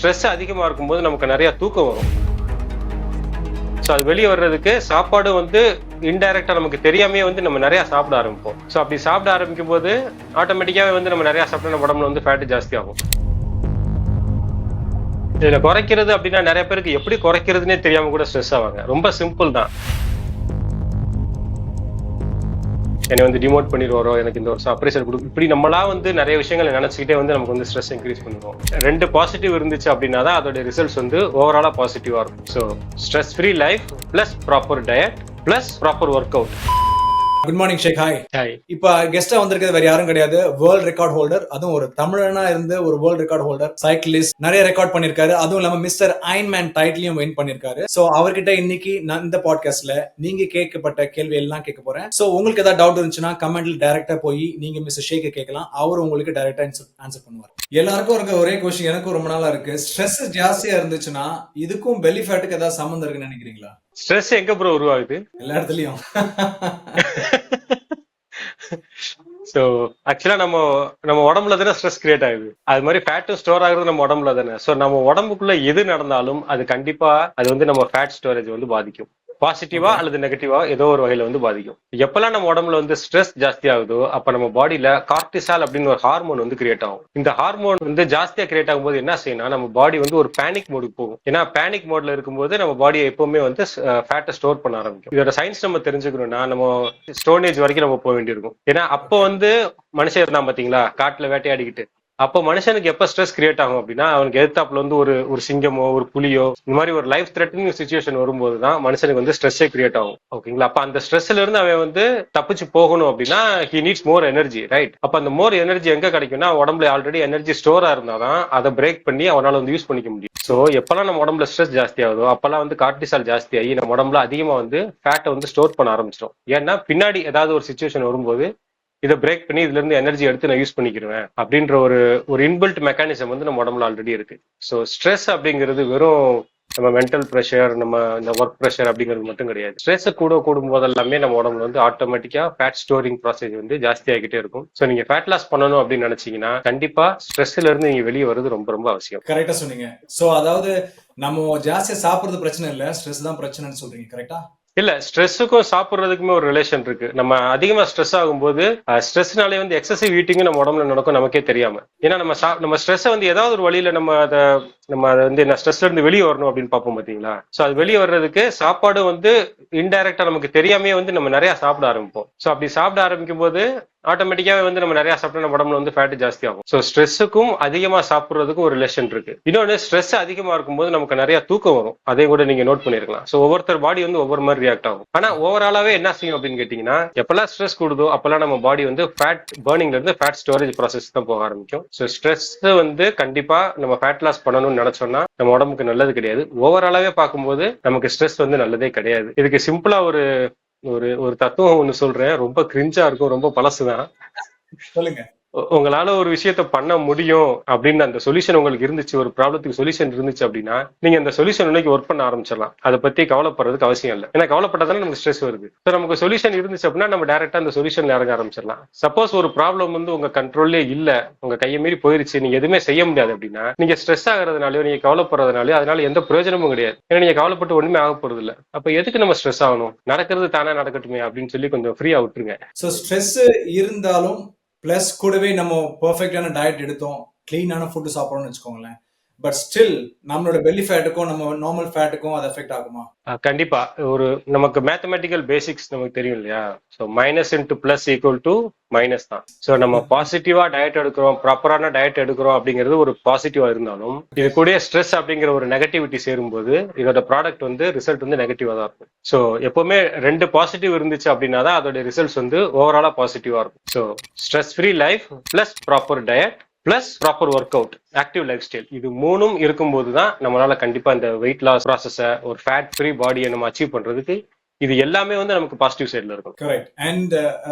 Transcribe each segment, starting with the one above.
Stress அதிகமா இருக்கும்போது நமக்கு நிறைய தூக்கம் வரும். ஸோ அது வெளியே வர்றதுக்கு சாப்பாடு வந்து இன்டைரக்டா நமக்கு தெரியாமே வந்து நம்ம நிறைய சாப்பிட ஆரம்பிப்போம். ஸோ அப்படி சாப்பிட ஆரம்பிக்கும் போது ஆட்டோமேட்டிக்காவே வந்து நம்ம நிறைய சாப்பிட்டா நம்ம உடம்புல வந்து ஃபேட் ஜாஸ்தி ஆகும். இதுல குறைக்கிறது அப்படின்னா நிறைய பேருக்கு எப்படி குறைக்கிறதுனே தெரியாம கூட ஸ்ட்ரெஸ் ஆவாங்க. ரொம்ப சிம்பிள் தான். என்னை வந்து டிமோட் பண்ணிடுவாரோ, எனக்கு இந்த வருஷம் அப்ரைசல் கொடுக்கும், இப்படி நம்மளா வந்து நிறைய விஷயங்களை நினைச்சுக்கிட்டே வந்து நமக்கு வந்து ஸ்ட்ரெஸ் இன்க்ரீஸ் பண்ணுவோம். 2 பாசிட்டிவ் இருந்துச்சு அப்படின்னா தான் அதோட ரிசல்ட்ஸ் வந்து ஓவராலா பாசிட்டிவா இருக்கும். So stress free life plus proper diet plus proper work out. Good morning Sheikh. Hi. Hi. இப்ப கெஸ்டா வந்திருக்கிறது வேற யாரும் கிடையாது, வேர்ல்ட் ரெக்கார்ட் ஹோல்டர், அதுவும் ஒரு தமிழனா இருந்து ஒரு வேர்ல்ட் ரெக்கார்ட் ஹோல்டர், சைக்கிளிஸ்ட், நிறைய ரெக்கார்ட் பண்ணிருக்காரு. அதுவும் இல்லாம மிஸ்டர் அயன்மேன் டைட்டிலையும் வின் பண்ணிருக்காரு. சோ அவர்கிட்ட இன்னைக்கு நான் இந்த பாட்காஸ்ட்ல நீங்க கேட்கப்பட்ட கேள்வி எல்லாம் கேட்க போறேன். சோ உங்களுக்கு ஏதாவது டவுட் இருந்துச்சுன்னா கமெண்ட்ல டைரக்டா போய் நீங்க மிஸ்டர் ஷேக்க கேட்கலாம். அவர் உங்களுக்கு டைரக்டா ஆன்சர் பண்ணுவார். எல்லாருக்கும் இருக்க ஒரே கொஸ்டின் எனக்கும் ரொம்ப நாளா இருக்கு, ஸ்ட்ரெஸ் ஜாஸ்தியா இருந்துச்சுன்னா இதுக்கும் பெல்லி ஃபேட்டுக்கு ஏதாவது சம்பந்தம் இருக்குன்னு நினைக்கிறீங்களா? ஸ்ட்ரெஸ் எங்க ப்ரோ உருவாகுது? எல்லா இடத்துலயும். சோ ஆக்சுவலா நம்ம உடம்புல தானே ஸ்ட்ரெஸ் கிரியேட் ஆகுது. அது மாதிரி ஃபேட்டும் ஸ்டோர் ஆகுறது நம்ம உடம்புல தானே. சோ நம்ம உடம்புக்குள்ள எது நடந்தாலும் அது கண்டிப்பா அது வந்து நம்ம ஃபேட் ஸ்டோரேஜ் வந்து பாதிக்கும். பாசிட்டிவா அல்லது நெகட்டிவா ஏதோ ஒரு வகையில வந்து பாதிக்கும். எப்பெல்லாம் நம்ம உடம்புல வந்து ஸ்ட்ரெஸ் ஜாஸ்தி ஆகுதோ அப்ப நம்ம பாடியில கார்டிசால் அப்படின்னு ஒரு ஹார்மோன் வந்து கிரியேட் ஆகும். இந்த ஹார்மோன் வந்து ஜாஸ்தியா கிரியேட் ஆகும்போது என்ன செய்யணும், நம்ம பாடி வந்து ஒரு பேனிக் மோடுக்கு போகும். ஏன்னா பேனிக் மோட்ல இருக்கும்போது நம்ம பாடியை எப்பவுமே வந்து ஃபேட்டை ஸ்டோர் பண்ண ஆரம்பிக்கும். இதோட சயின்ஸ் நம்ம தெரிஞ்சுக்கணும்னா நம்ம ஸ்டோனேஜ் வரைக்கும் நம்ம போக வேண்டியிருக்கும். ஏன்னா அப்போ வந்து மனுஷன் இருந்தான் பாத்தீங்களா, காட்டுல வேட்டையாடிக்கிட்டு. அப்போ மனுஷனுக்கு எப்ப ஸ்ட்ரெஸ் கிரியேட் ஆகும் அப்படின்னா அவனுக்கு எதிர்த்தாப்புல வந்து ஒரு சிங்கமோ ஒரு புலியோ இந்த மாதிரி ஒரு லைஃப் த்ரெட்டனிங் சிச்சுவேஷன் வரும்போது தான் மனுஷனுக்கு வந்து ஸ்ட்ரெஸ்ஸே கிரியேட் ஆகும். ஓகேங்களா? அப்ப அந்த ஸ்ட்ரெஸ்ல இருந்து அவன் வந்து தப்பிச்சு போகணும் அப்படின்னா he needs more energy, right? அப்ப அந்த மோர் எனர்ஜி எங்க கிடைக்கும்னா உடம்புல ஆல்ரெடி எனர்ஜி ஸ்டோரா இருந்தாதான் அதை பிரேக் பண்ணி அவனால வந்து யூஸ் பண்ணிக்க முடியும். சோ எப்பெல்லாம் நம்ம உடம்புல ஸ்ட்ரெஸ் ஜாஸ்தி ஆகுதோ அப்பெல்லாம் வந்து கார்டிசால் ஜாஸ்தி ஆகி நம்ம உடம்புல அதிகமா வந்து ஃபேட்டை வந்து ஸ்டோர் பண்ண ஆரம்பிச்சிடும். ஏன்னா பின்னாடி ஏதாவது ஒரு சிச்சுவேஷன் வரும்போது இதை பிரேக் பண்ணி இதுல இருந்து எனர்ஜி எடுத்து நான் யூஸ் பண்ணிக்கிறேன் அப்படின்ற ஒரு இன்பில்ட் மெக்கானிசம் வந்து நம்ம உடம்புல ஆல்ரெடி இருக்கு. ஸோ ஸ்ட்ரெஸ் அப்படிங்கிறது வெறும் நம்ம மென்டல் ப்ரெஷர், நம்ம இந்த ஒர்க் ப்ரெஷர் அப்படிங்கிறது மட்டும் கிடையாது. ஸ்ட்ரெஸ் கூடும் போது எல்லாமே நம்ம உடம்புல வந்து ஆட்டோமேட்டிக்கா ஃபேட் ஸ்டோரிங் ப்ராசஸ் வந்து ஜாஸ்தி ஆகிட்டே இருக்கும். ஸோ நீங்க ஃபேட் லாஸ் பண்ணணும் அப்படின்னு நினைச்சீங்கன்னா கண்டிப்பா ஸ்ட்ரெஸ்ல இருந்து நீங்க வெளியே வருது ரொம்ப ரொம்ப அவசியம். கரெக்டா சொன்னீங்க. சோ அதாவது நம்ம ஜாஸ்தியா சாப்பிடுறது பிரச்சனை இல்ல, ஸ்ட்ரெஸ் தான் பிரச்சனைன்னு சொல்றீங்க, கரெக்டா? இல்ல, ஸ்ட்ரெஸ்ஸுக்கும் சாப்பிடுறதுக்குமே ஒரு ரிலேஷன் இருக்கு. நம்ம அதிகமா ஸ்ட்ரெஸ் ஆகும்போது ஸ்ட்ரெஸ்னாலே வந்து எக்ஸசிவ் ஈட்டிங் நம்ம உடம்புல நடக்கும் நமக்கே தெரியாம. ஏன்னா நம்ம ஸ்ட்ரெஸ்ஸை வந்து ஏதாவது ஒரு வழியில நம்ம அதை வந்து என்ன ஸ்ட்ரெஸ்ல இருந்து வெளியே வரணும் அப்படின்னு பார்ப்போம் பாத்தீங்களா. சோ அது வெளியே வர்றதுக்கு சாப்பாடு வந்து இன்டைரக்டா நமக்கு தெரியாமே வந்து நம்ம நிறைய சாப்பிட ஆரம்பிப்போம். சோ அப்படி சாப்பிட ஆரம்பிக்கும் போது ஆட்டோமேட்டிக்காவே வந்து நம்ம நிறைய சாப்பிட்டா நம்ம உடம்புல வந்து ஃபேட் ஜாஸ்தி ஆகும். சோ ஸ்ட்ரெஸ்ஸுக்கும் அதிகமா சாப்பிடுறதுக்கும் ஒரு ரிலேஷன் இருக்கு. இன்னொன்னு, ஸ்ட்ரெஸ் அதிகமா இருக்கும்போது நமக்கு நிறைய தூக்கம் வரும். அதையும் கூட நீங்க நோட் பண்ணிருக்கலாம். சோ ஒவ்வொருத்தர் பாடி வந்து ஒவ்வொரு மாதிரி ரியாக்ட் ஆகும். ஆனா ஓவராலாவே என்ன செய்யும் அப்படின்னு கேட்டீங்கன்னா, எப்பெல்லாம் ஸ்ட்ரெஸ் கூடுதோ அப்பெல்லாம் நம்ம பாடி வந்து ஃபேட் பர்னிங்ல இருந்து ஃபேட் ஸ்டோரேஜ் ப்ராசஸ் தான் போக ஆரம்பிக்கும். சோ ஸ்ட்ரெஸ் வந்து கண்டிப்பா நம்ம ஃபேட் லாஸ் பண்ணணும்னு நினைச்சோம்னா நம்ம உடம்புக்கு நல்லது கிடையாது. ஓவராலாவே பார்க்கும்போது நமக்கு ஸ்ட்ரெஸ் வந்து நல்லதே கிடையாது. இதுக்கு சிம்பிளா ஒரு ஒரு தத்துவம் ஒண்ணு சொல்றேன், ரொம்ப கிரிஞ்சா இருக்கும், ரொம்ப பழசுதான். சொல்லுங்க. உங்களால ஒரு விஷயத்த பண்ண முடியும் அப்படின்னு அந்த சொல்யூஷன் உங்களுக்கு இருந்துச்சு, ஒரு ப்ராப்ளத்துக்கு சொல்யூஷன் இருந்துச்சு அப்படின்னா நீங்க அந்த சொல்யூஷன் இன்னைக்கு ஒர்க் பண்ண ஆரம்பிச்சிடலாம். அதை பத்தி கவலைப்படுறதுக்கு அவசியம் இல்லை. ஏன்னா கவலைப்பட்டாதானே நமக்கு ஸ்ட்ரெஸ் வருது. நமக்கு சொல்யூஷன் இருந்துச்சு அப்படின்னா நம்ம டைரக்டா அந்த சொல்யூஷன்ல இறங்க ஆரம்பிச்சிடலாம். சப்போஸ் ஒரு ப்ராப்ளம் வந்து உங்க கண்ட்ரோல்லே இல்ல, உங்க கையை மீறி போயிருச்சு, நீங்க எதுவுமே செய்ய முடியாது அப்படின்னா நீங்க ஸ்ட்ரெஸ் ஆகிறதுனாலயோ நீங்க கவலைப்படுறதுனாலயோ அதனால எந்த பிரயோஜனமும் கிடையாது. ஏன்னா நீங்க கவலைப்பட்டு ஒண்ணுமே ஆக போறது இல்ல. அப்ப எதுக்கு நம்ம ஸ்ட்ரெஸ் ஆகணும்? நடக்கிறது தானே நடக்கட்டுமே அப்படின்னு சொல்லி கொஞ்சம் ஃப்ரீயா விட்டுருங்க. சோ ஸ்ட்ரெஸ் இருந்தாலும் பிளஸ் கூடவே நம்ம பெர்ஃபெக்டான டயட் எடுத்தோம், கிளீனான ஃபுட் சாப்பிடணும்னு வச்சுக்கோங்களேன், பட் ஸ்டில் நம்மளோட பெல்லி ஃபேட்டுக்கும் நம்ம நார்மல் ஃபேட்டுக்கும் அது எஃபெக்ட் ஆகுமா? கண்டிப்பா. ஒரு நமக்கு மேத்தமெட்டிக்கல் பேசிக்ஸ் நமக்கு தெரியும் இல்லையா. So minus into plus equal to minus தான். ஸோ நம்ம பாசிட்டிவா டயட் எடுக்கிறோம், ப்ராப்பரான டயட் எடுக்கிறோம் அப்படிங்கிறது ஒரு பாசிட்டிவா இருந்தாலும் இது கூட ஸ்ட்ரெஸ் அப்படிங்கிற ஒரு நெகட்டிவிட்டி சேரும்போது இதோட ப்ராடக்ட் வந்து ரிசல்ட் வந்து நெகட்டிவா தான் இருக்கும். ஸோ எப்பவுமே 2 பாசிட்டிவ் இருந்துச்சு அப்படின்னா தான் அதோட ரிசல்ட்ஸ் வந்து ஓவராலா பாசிட்டிவா இருக்கும். So stress free life plus proper diet plus proper work out, active life style, இது மூணும் இருக்கும்போது தான் நம்மளால கண்டிப்பா இந்த வெயிட் லாஸ் ப்ராசஸ, ஒரு ஃபேட் ஃப்ரீ பாடியை நம்ம அச்சீவ் பண்றதுக்கு இது எல்லாமே வந்து நமக்கு பாசிட்டிவ் சைடுல இருக்கும். Correct. And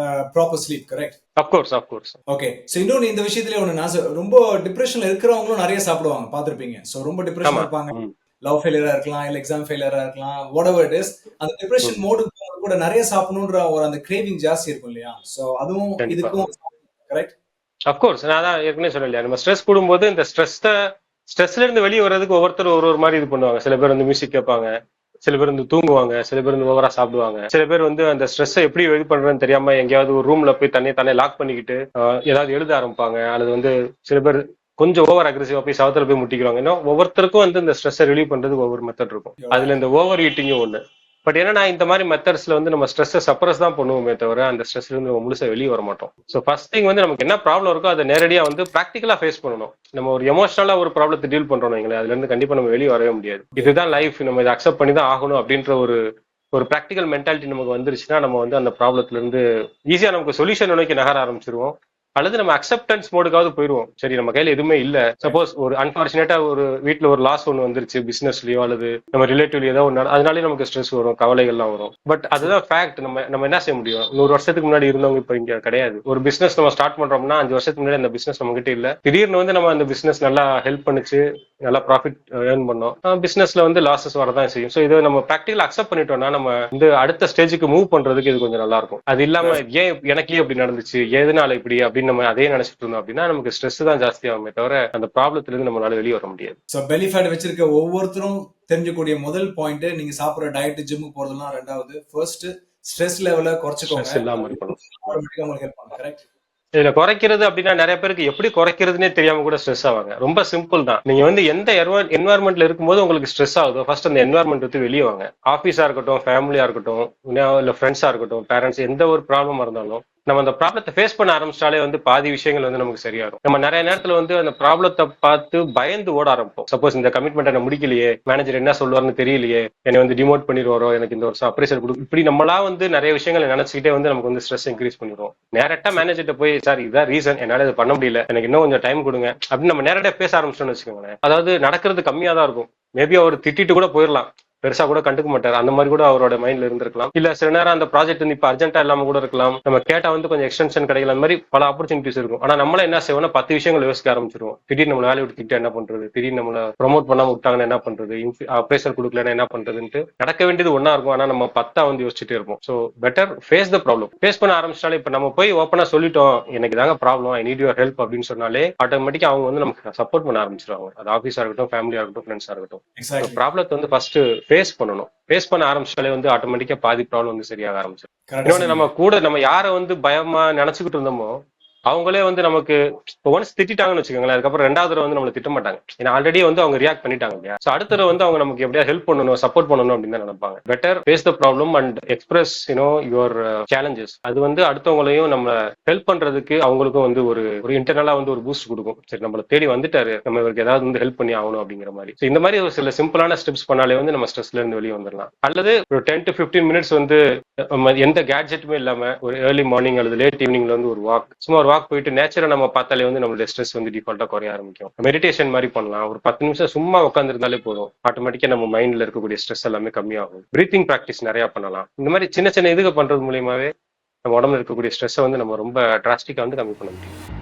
proper sleep. Correct. Of course. Okay. So இன்னொன்னு இந்த விஷயத்துல ஒண்ணு, நான் ரொம்ப டிப்ரெஷன்ல இருக்கிறவங்களும் நிறைய சாப்பிடுவாங்க, பாத்திருப்பீங்க. சோ ரொம்ப டிப்ரெஷன் இருப்பாங்க, லவ் ஃபெயிலியரா இருக்கலாம், இல்ல எக்ஸாம் ஃபெயிலியரா இருக்கலாம், whatever it is, அந்த டிப்ரெஷன் மோடு கூட நிறைய சாப்பிடணும்ன்ற ஒரு அந்த கிரேவிங் ஜாஸ்தி இருக்கும் இல்லையா. சோ அதுவும் இதுக்கும் கரெக்ட். அஃப்கோர்ஸ். நான் தான் ஏற்கனவே சொன்னேன் இல்லையா, நம்ம ஸ்ட்ரெஸ் கூடும்போது இந்த ஸ்ட்ரெஸ்ஸை ஸ்ட்ரெஸ்ல இருந்து வெளியே வர்றதுக்கு ஒவ்வொருத்தரும் ஒரு ஒரு மாதிரி இது பண்ணுவாங்க. சில பேர் வந்து மியூசிக் கேட்பாங்க, சில பேர் வந்து தூங்குவாங்க, சில பேர் வந்து ஓவரா சாப்பிடுவாங்க, சில பேர் வந்து அந்த ஸ்ட்ரெஸ்ஸை எப்படி இது பண்றதுன்னு தெரியாம எங்கேயாவது ஒரு ரூம்ல போய் தானே லாக் பண்ணிக்கிட்டு ஏதாவது எழுத ஆரம்பிப்பாங்க. அல்லது வந்து சில பேர் கொஞ்சம் ஓவர் அக்ரெசிவா போய் சவத்துல போய் முட்டிக்கிறாங்க. இன்னும் ஒவ்வொருத்தருக்கும் வந்து இந்த ஸ்ட்ரெஸ்ஸை ரிலீவ் பண்றதுக்கு ஒவ்வொரு மெத்தட் இருக்கும். அதுல இந்த ஓவர் ஈட்டிங்கும் ஒண்ணு. பட் என்னன்னா இந்த மாதிரி மெத்தட்ஸ்ல வந்து நம்ம ஸ்ட்ரெஸ்ஸை சப்ரஸ் தான் பண்ணுவோமே தவிர அந்த ஸ்ட்ரெஸ்ல இருந்து நம்ம முழுசா வெளியே வர மாட்டோம். ஸோ ஃபர்ஸ்ட் திங் வந்து நமக்கு என்ன ப்ராப்ளம் இருக்கோ அதை நேரடியா வந்து ப்ராக்டிக்கலா ஃபேஸ் பண்ணணும். நம்ம ஒரு எமோஷனலா ஒரு ப்ராப்ளத்தை டீல் பண்றோம் வைங்களேன், அதுல இருந்து கண்டிப்பா நம்ம வெளியே வரவே முடியாது. இதுதான் லைஃப், நம்ம இதை அக்செப்ட் பண்ணி தான் ஆகணும் அப்படின்ற ஒரு ஒரு ப்ராக்டிக்கல் மென்டாலிட்டி நமக்கு வந்துருச்சுன்னா நம்ம வந்து அந்த ப்ராப்ளத்துல இருந்து ஈஸியா நமக்கு சொல்யூஷன் நோக்கி நகர ஆரம்பிச்சிருவோம். அல்லது நம்ம அக்செப்டன்ஸ் மோடுக்காவது போயிருவோம். சரி, நம்ம கையில எதுவுமே இல்ல, சப்போஸ் ஒரு அன்பார்ச்சுனேட்டா ஒரு வீட்டுல ஒரு லாஸ் ஒன்று வந்துருச்சு, பிசினஸ்லயோ அல்லது நம்ம ரிலேட்டிவ்லயோ ஏதோ ஒன்று, அதனாலே நமக்கு ஸ்ட்ரெஸ் வரும், கவலைகள்லாம் வரும். பட் அதுதான் ஃபேக்ட். நம்ம என்ன செய்ய முடியும்? 100 வருஷத்துக்கு முன்னாடி இருந்தவங்க இப்ப இங்க கிடையாது. ஒரு பிசினஸ் நம்ம ஸ்டார்ட் பண்றோம்னா 5 வருஷத்துக்கு முன்னாடி அந்த பிசினஸ் நம்ம கிட்ட இல்ல. திடீர்னு வந்து நம்ம அந்த பிசினஸ் நல்லா ஹெல்ப் பண்ணுச்சு, நல்லா ப்ராஃபிட் ஏர்ன் பண்ணோம். பிசினஸ்ல வந்து லாசஸ் வரதான் செய்யும். ஸோ இதை நம்ம ப்ராக்டிகலா அக்செப்ட் பண்ணிட்டோம்னா நம்ம வந்து அடுத்த ஸ்டேஜுக்கு மூவ் பண்றதுக்கு இது கொஞ்சம் நல்லா இருக்கும். அது இல்லாம ஏன் எனக்கே இப்படி நடந்துச்சு, எதனால இப்படி அப்படின்னு நம்ம அதே நினைச்சிட்டு இருந்தோம் அப்படின்னா நமக்கு ஸ்ட்ரெஸ் தான் ஜாஸ்தி ஆகுமே தவிர அந்த ப்ராப்ளத்துல இருந்து நம்மளால வெளியே வர முடியாது. ஸோ பெல்லி ஃபேட் வச்சிருக்க ஒவ்வொருத்தரும் தெரிஞ்சக்கூடிய முதல் பாயிண்ட், நீங்க சாப்பிடுற டயட், ஜிம்முக்கு போறதுலாம் ரெண்டாவது. ஃபர்ஸ்ட் ஸ்ட்ரெஸ் லெவலை குறைச்சிக்கோங்க. ஸ்ட்ரெஸ் இல்லாம இருக்கணும். ஆட்டோமேட்டிக்கா உங்களுக்கு ஹெல்ப் பண்ணும். கரெக்ட். இதுல குறைக்கிறது அப்படின்னா நிறைய பேருக்கு எப்படி குறைக்கிறதுனே தெரியாம கூட ஸ்ட்ரெஸ் ஆவாங்க. ரொம்ப சிம்பிள் தான். நீங்க வந்து எந்த என்வாயர்மெண்ட்ல இருக்கும்போது உங்களுக்கு ஸ்ட்ரெஸ் ஆகுதோ ஃபர்ஸ்ட் அந்த என்வாயர்மெண்ட் விட்டு வெளியே வாங்க. ஆஃபீஸா இருக்கட்டும், ஃபேமிலியா இருக்கட்டும், இல்ல ஃப்ரெண்ட்ஸா இருக்கட்டும், பேரண்ட்ஸ், எந்த ஒரு ப்ராப்ளமா இருந்தாலும் நம்ம அந்த ப்ராப்ளத்தை ஃபேஸ் பண்ண ஆரம்பிச்சாலே வந்து பாதி விஷயங்கள் வந்து நமக்கு சரியாகும். நம்ம நிறைய நேரத்துல வந்து அந்த ப்ராப்ளத்தை பார்த்து பயந்து ஓட ஆரம்பிப்போம். சப்போஸ் இந்த கமிட்மெண்ட் என்ன முடிக்கலையே, மேனேஜர் என்ன சொல்லுவாருன்னு தெரியலையே, என்னை வந்து டிமோட் பண்ணிடுவாரோ, எனக்கு இந்த வருஷம் அப்ரைசல் கொடுக்கும், இப்படி நம்மளா வந்து நிறைய விஷயங்களை நினைச்சுக்கிட்டே வந்து நமக்கு வந்து ஸ்ட்ரெஸ் இன்க்ரீஸ் பண்ணிடுவோம். நேரட்டா மேனேஜர்கிட்ட போய் சார் இதான் ரீசன், என்னால இது பண்ண முடியல, எனக்கு இன்னும் கொஞ்சம் டைம் கொடுங்க அப்படின்னு நம்ம நேரடியா பேச ஆரம்பிச்சோம்னு வச்சுக்கோங்களேன். அதாவது நடக்கிறது கம்மியா தான் இருக்கும். மேபி அவர் திட்டிட்டு கூட போயிடலாம், பெருசா கூட கண்டுக்க மாட்டார். அந்த மாதிரி கூட அவரோட மைண்ட்ல இருந்திருக்கலாம். இல்ல சில நேரம் அந்த ப்ராஜெக்ட் வந்து இப்ப அர்ஜென்ட்டா இல்லாம கூட இருக்கலாம். நம்ம கேட்டா வந்து கொஞ்சம் எக்ஸ்டென்ஷன் கிடைக்கல, அந்த மாதிரி பல ஆப்பர்ச்சுனிட்டிஸ் இருக்கும். ஆனா நம்மள என்ன செய்வோம்னா 10 விஷயங்கள் யோசிக்க ஆரம்பிச்சிருவோம். திடீர்னு நம்மள வேலையை விட்டு திட்டா என்ன பண்றது, திடீர்னு நம்மள ப்ரொமோட் பண்ணாம விட்டாங்கன்னா என்ன பண்றது, அப்ரைசல் கொடுக்கலன்னா என்ன பண்றதுன்ட்டு நடக்க வேண்டியது ஒன்னா இருக்கும். ஆனா நம்ம 10 வந்து யோசிச்சுட்டே இருப்போம். So better face the problem. Face பண்ண ஆரம்பிச்சாலே, இப்ப நம்ம போய் ஓப்பனா சொல்லிட்டோம் எனக்கு தாங்க problem, I need your help அப்படின்னு சொன்னாலே ஆட்டோமேட்டிக்கா அவங்க வந்து நமக்கு சப்போர்ட் பண்ண ஆரம்பிச்சிருவாங்க. அது ஆஃபீஸா இருக்கட்டும், ஃபேமிலியா இருக்கட்டும், ஃப்ரெண்ட்ஸா இருக்கட்டும். ப்ராப்ளத்தை வந்து ஃபர்ஸ்ட் ஃபேஸ் பண்ணணும். ஃபேஸ் பண்ண ஆரம்பிச்சாலே வந்து ஆட்டோமேட்டிக்கா பாதி ப்ராப்ளம் வந்து சரியாக ஆரம்பிச்சிடும். இன்னொன்னு, நம்ம கூட நம்ம யாரை வந்து பயமா நினைச்சுக்கிட்டு இருந்தோமோ அவங்களே வந்து நமக்கு ஒன்ஸ் திட்டாங்கன்னு வச்சுக்கோங்களேன், அதுக்கப்புறம் ரெண்டாவது தடவை வந்து நம்மளை திட்ட மாட்டாங்க. ஏன்னா ஆல்ரெடி வந்து அவங்க ரியாக்ட் பண்ணிட்டாங்க இல்லையா. சோ அடுத்த தடவை வந்து அவங்க நமக்கு எப்படியா ஹெல்ப் பண்ணணும், சப்போர்ட் பண்ணணும் அப்படின்னு தான் நினைப்பாங்க. Better face the problem and express your challenges. அது வந்து அடுத்தவங்களையும் நம்ம ஹெல்ப் பண்றதுக்கு அவங்களுக்கும் வந்து ஒரு இன்டர்னலா வந்து ஒரு பூஸ்ட் கொடுக்கும். சரி, நம்மளை தேடி வந்துட்டாரு, நம்ம இவருக்கு ஏதாவது வந்து ஹெல்ப் பண்ணி ஆகணும் அப்படிங்கிற மாதிரி. இந்த மாதிரி ஒரு சில சிம்பிளான ஸ்டெப்ஸ் பண்ணாலே வந்து நம்ம ஸ்ட்ரெஸ்ல இருந்து வெளியே வந்துடலாம். அல்லது ஒரு 10 to 15 மினிட்ஸ் வந்து எந்த கேட்ஜெட்டுமே இல்லாம ஒரு ஏர்லி மார்னிங் அல்லது லேட் ஈவினிங்ல வந்து ஒரு சும்மா ஒரு வாக் போயிட்டு நேச்சரை நம்ம பார்த்தாலே வந்து நம்மளுடைய ஸ்ட்ரெஸ் வந்து டிஃபால்ட்டா குறைய ஆரம்பிக்கும். மெடிடேஷன் மாதிரி பண்ணலாம். ஒரு 10 நிமிஷம் சும்மா உட்காந்துருந்தாலே போதும், ஆட்டோமேட்டிக்கா நம்ம மைண்ட்ல இருக்கக்கூடிய ஸ்ட்ரெஸ் எல்லாமே கம்மியாகும். பிரீத்திங் ப்ராக்டிஸ் நிறைய பண்ணலாம். இந்த மாதிரி சின்ன சின்ன இதுக்கு பண்றது மூலியமாவே நம்ம உடம்புல இருக்கக்கூடிய ஸ்ட்ரெஸ்ஸை வந்து நம்ம ரொம்ப டிராஸ்டிக்கா வந்து கம்மி பண்ண முடியும்.